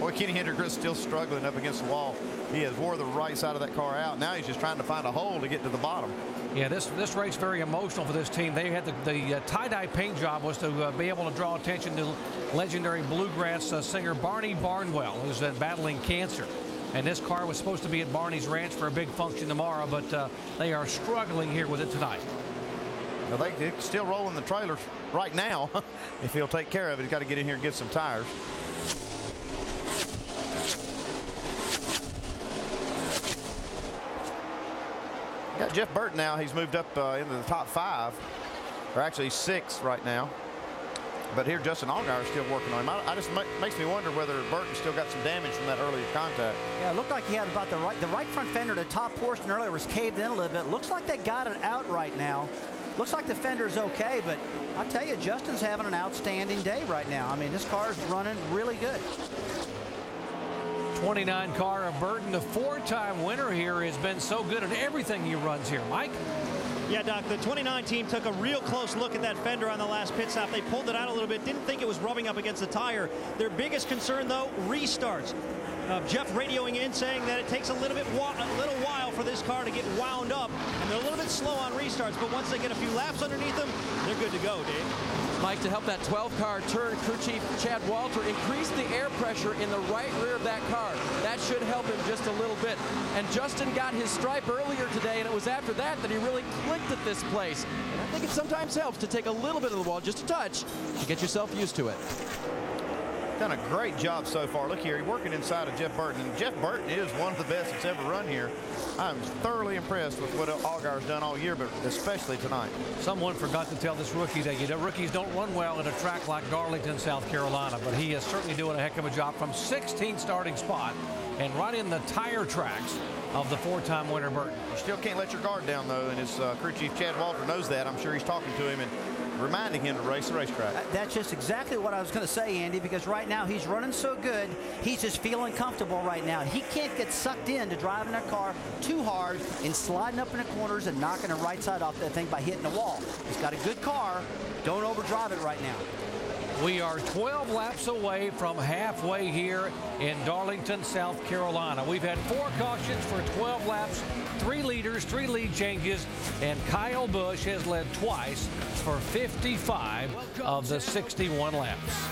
Boy, Kenny Hendrick is still struggling up against the wall. He has wore the right side of that car out. Now he's just trying to find a hole to get to the bottom. Yeah, this race very emotional for this team. They had the tie-dye paint job was to be able to draw attention to legendary bluegrass singer Barney Barnwell, who's battling cancer. And this car was supposed to be at Barney's Ranch for a big function tomorrow, but they are struggling here with it tonight. Now they're still rolling the trailer right now. If he'll take care of it, he's got to get in here and get some tires. Got Jeff Burton now. He's moved up into the top 5, or actually 6 right now. But here Justin Allgaier is still working on him. I just makes me wonder whether Burton still got some damage from that earlier contact. Yeah, it looked like he had about the right front fender. The top portion earlier was caved in a little bit. Looks like they got it out right now. Looks like the fender's okay, but I tell you, Justin's having an outstanding day right now. I mean, this car's running really good. 29 car of Burton, the 4-time winner here, has been so good at everything he runs here. Mike? Yeah, Doc, the 29 team took a real close look at that fender on the last pit stop. They pulled it out a little bit, didn't think it was rubbing up against the tire. Their biggest concern, though, restarts. Jeff radioing in saying that it takes a little while for this car to get wound up, and they're a little bit slow on restarts, but once they get a few laps underneath them, they're good to go, Dave. Mike, to help that 12-car turn, crew chief Chad Walter increased the air pressure in the right rear of that car. That should help him just a little bit. And Justin got his stripe earlier today, and it was after that that he really clicked at this place. And I think it sometimes helps to take a little bit of the wall, just a touch, to get yourself used to it. Done a great job so far. Look here, he's working inside of Jeff Burton. And Jeff Burton is one of the best that's ever run here. I'm thoroughly impressed with what Allgaier's done all year, but especially tonight. Someone forgot to tell this rookie that rookies don't run well at a track like Darlington, South Carolina, but he is certainly doing a heck of a job from 16th starting spot and right in the tire tracks of the 4-time winner Burton. You still can't let your guard down, though, and his crew chief Chad Walter knows that. I'm sure he's talking to him and reminding him to race the racetrack. That's just exactly what I was going to say, Andy, because right now he's running so good, he's just feeling comfortable right now. He can't get sucked into driving that car too hard and sliding up in the corners and knocking the right side off that thing by hitting the wall. He's got a good car. Don't overdrive it right now. We are 12 laps away from halfway here in Darlington, South Carolina. We've had 4 cautions for 12 laps, 3 leaders, 3 lead changes, and Kyle Busch has led twice for 55 of the 61 laps.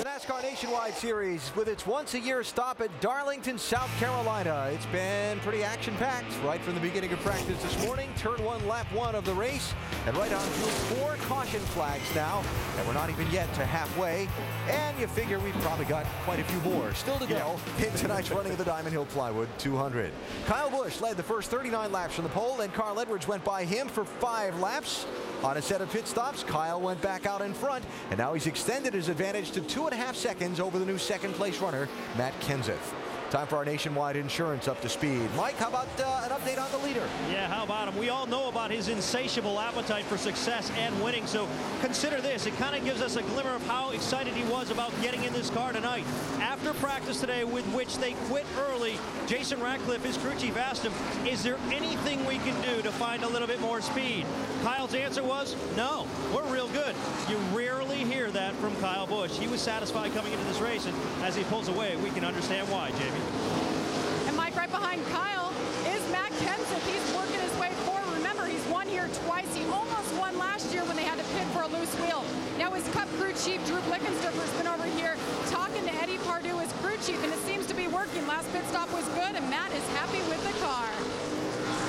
NASCAR Nationwide Series with its once-a-year stop at Darlington, South Carolina. It's been pretty action-packed right from the beginning of practice this morning. Turn 1, lap 1 of the race, and right on through 4 caution flags now, and we're not even yet to halfway. And you figure we've probably got quite a few more still to go in tonight's running of the Diamond Hill Plywood 200. Kyle Busch led the first 39 laps from the pole, and Carl Edwards went by him for 5 laps. On a set of pit stops, Kyle went back out in front, and now he's extended his advantage to 2.5 seconds over the new second-place runner, Matt Kenseth. Time for our Nationwide Insurance up to speed. Mike, how about an update on the leader? Yeah, how about him? We all know about his insatiable appetite for success and winning, so consider this. It kind of gives us a glimmer of how excited he was about getting in this car tonight. After practice today, with which they quit early, Jason Ratcliffe, his crew chief, asked him, is there anything we can do to find a little bit more speed? Kyle's answer was, no, we're real good. You rarely hear that from Kyle Busch. He was satisfied coming into this race, and as he pulls away, we can understand why, Jamie. And Mike, right behind Kyle is Matt Kenseth. He's working his way forward. Remember, he's won here twice. He almost won last year when they had to pit for a loose wheel. Now his Cup crew chief, Drew Blickensderfer's been over here talking to Eddie Pardue, his crew chief, and it seems to be working. Last pit stop was good, and Matt is happy with the car.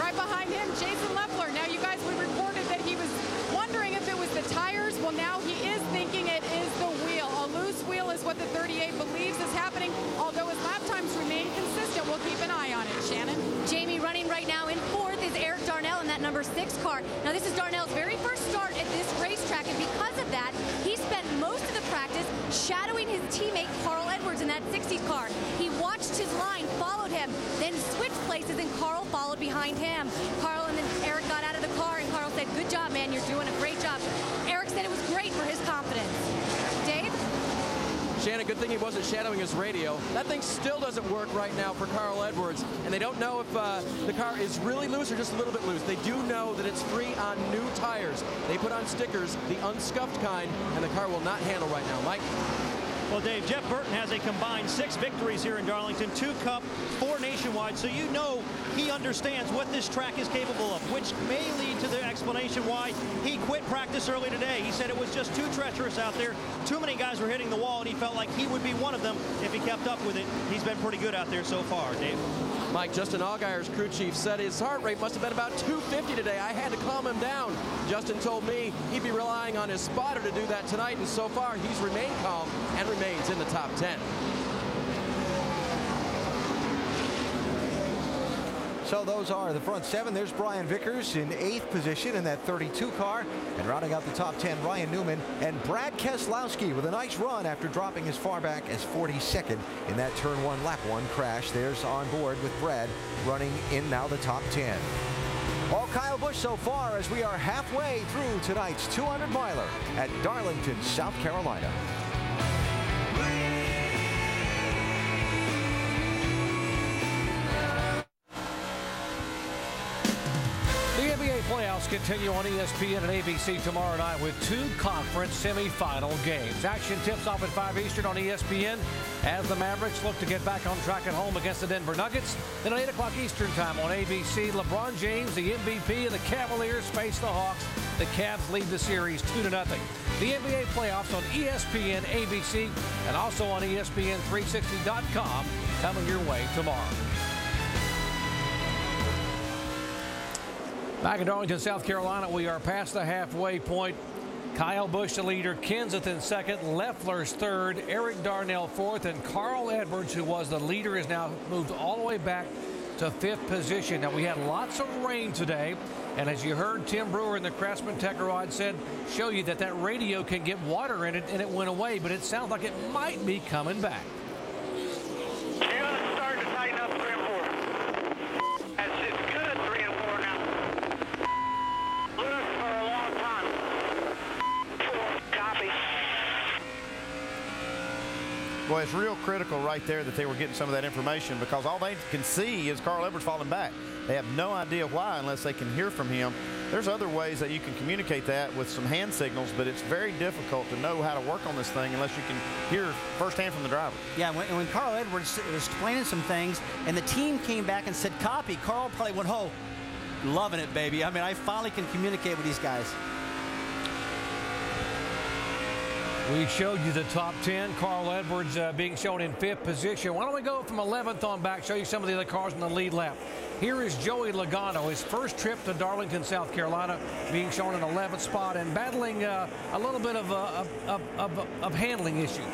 Right behind him, Jason Leffler. Now, you guys, we reported that he was wondering if it was the tires. Well, now he is thinking it is the wheel. A loose wheel is what the 38 believes is happening, although his lap times remain consistent. We'll keep an eye on it. Shannon? Jamie, running right now in 4th is Eric Darnell in that number 6 car. Now, this is Darnell's very first start at this racetrack, and because of that, he spent most of the practice shadowing his teammate Carl Edwards in that 60 car. He watched his line, followed him, then switched places, and Carl followed behind him. Carl and then Eric got out of the car, and Carl said, good job, man, you're doing a great job. Eric said it was great for his confidence. Dave? Shannon, good thing he wasn't shadowing his radio. That thing still doesn't work right now for Carl Edwards, and they don't know if the car is really loose or just a little bit loose. They do know that it's free on new tires. They put on stickers, the unscuffed kind, and the car will not handle right now. Mike? Well, Dave, Jeff Burton has a combined 6 victories here in Darlington, 2 Cup, 4 Nationwide, so you know he understands what this track is capable of, which may lead to the explanation why he quit practice early today. He said it was just too treacherous out there. Too many guys were hitting the wall, and he felt like he would be one of them if he kept up with it. He's been pretty good out there so far, Dave. Mike, Justin Allgaier's crew chief said his heart rate must have been about 250 today. I had to calm him down. Justin told me he'd be relying on his spotter to do that tonight, and so far he's remained calm and remains in the top 10. So those are the front 7. There's Brian Vickers in 8th position in that 32 car. And rounding out the top 10, Ryan Newman and Brad Keselowski with a nice run after dropping as far back as 42nd in that turn 1, lap 1 crash. There's on board with Brad running in now the top 10. All Kyle Busch so far as we are halfway through tonight's 200-miler at Darlington, South Carolina. Playoffs continue on ESPN and ABC tomorrow night with 2 conference semifinal games. Action tips off at 5 Eastern on ESPN as the Mavericks look to get back on track at home against the Denver Nuggets. Then at 8 o'clock Eastern time on ABC, LeBron James, the MVP, and the Cavaliers face the Hawks. The Cavs lead the series 2-0. The NBA playoffs on ESPN, ABC, and also on ESPN360.com coming your way tomorrow. Back in Darlington, South Carolina, we are past the halfway point. Kyle Busch, the leader, Kenseth in second, Leffler's third, Eric Darnell fourth, and Carl Edwards, who was the leader, is now moved all the way back to 5th position. Now, we had lots of rain today, and as you heard Tim Brewer in the Craftsman Tech Garage said, show you that that radio can get water in it, and it went away, but it sounds like it might be coming back. Starting to tighten up 3 and 4. That's it. Good 3 and 4 now. Loose for a long time. 4, copy. Well, it's real critical right there that they were getting some of that information, because all they can see is Carl Edwards falling back. They have no idea why unless they can hear from him. There's other ways that you can communicate that with some hand signals, but it's very difficult to know how to work on this thing unless you can hear firsthand from the driver. Yeah, when Carl Edwards was explaining some things and the team came back and said copy, Carl probably went, oh, loving it, baby. I mean, I finally can communicate with these guys. We showed you the top 10. Carl Edwards being shown in 5th position. Why don't we go from 11th on back, show you some of the other cars in the lead lap. Here is Joey Logano, his first trip to Darlington, South Carolina, being shown in 11th spot and battling a little bit of handling issues.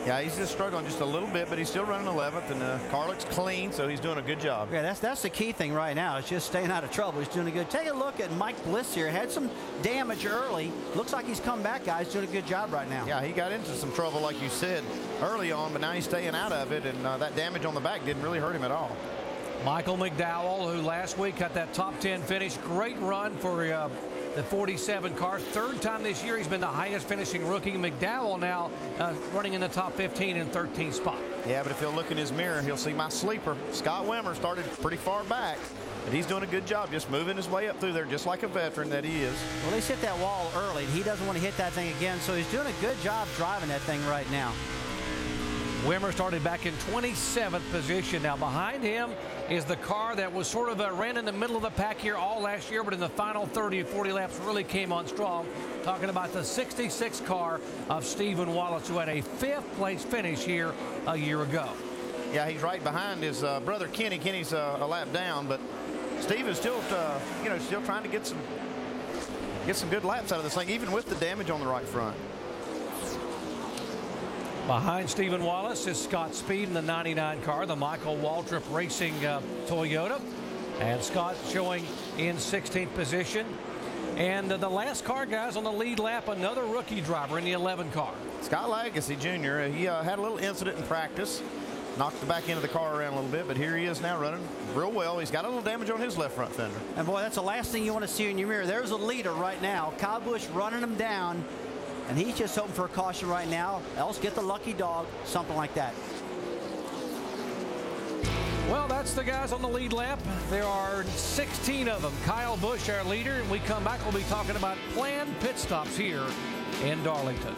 Yeah, he's just struggling just a little bit, but he's still running 11th, and the car looks clean, so he's doing a good job. Yeah, that's the key thing right now. It's just staying out of trouble. He's doing a good. Take a look at Mike Bliss here. Had some damage early. Looks like he's come back, guys. Doing a good job right now. Yeah, he got into some trouble, like you said, early on, but now he's staying out of it, and that damage on the back didn't really hurt him at all. Michael McDowell, who last week got that top 10 finish. Great run for the 47 car. 3rd time this year he's been the highest finishing rookie. McDowell now running in the top 15 and 13th spot. Yeah, but if he'll look in his mirror, he'll see my sleeper. Scott Wimmer started pretty far back, but he's doing a good job just moving his way up through there, just like a veteran that he is. Well, they hit that wall early. He doesn't want to hit that thing again, so he's doing a good job driving that thing right now. Wimmer started back in 27th position. Now behind him is the car that was sort of ran in the middle of the pack here all last year, but in the final 30 or 40 laps really came on strong. Talking about the 66 car of Stephen Wallace, who had a 5th place finish here a year ago. Yeah, he's right behind his brother Kenny. Kenny's a lap down, but Steve is still, still trying to get some good laps out of this thing, even with the damage on the right front. Behind Stephen Wallace is Scott Speed in the 99 car, the Michael Waltrip Racing Toyota. And Scott showing in 16th position. And the last car, guys, on the lead lap, another rookie driver in the 11 car. Scott Lagacy Jr., he had a little incident in practice. Knocked the back end of the car around a little bit, but here he is now running real well. He's got a little damage on his left front fender. And boy, that's the last thing you want to see in your mirror. There's a leader right now. Kyle Busch running him down. And he's just hoping for a caution right now, else get the lucky dog, something like that. Well, that's the guys on the lead lap. There are 16 of them. Kyle Busch, our leader. When we come back, we'll be talking about planned pit stops here in Darlington.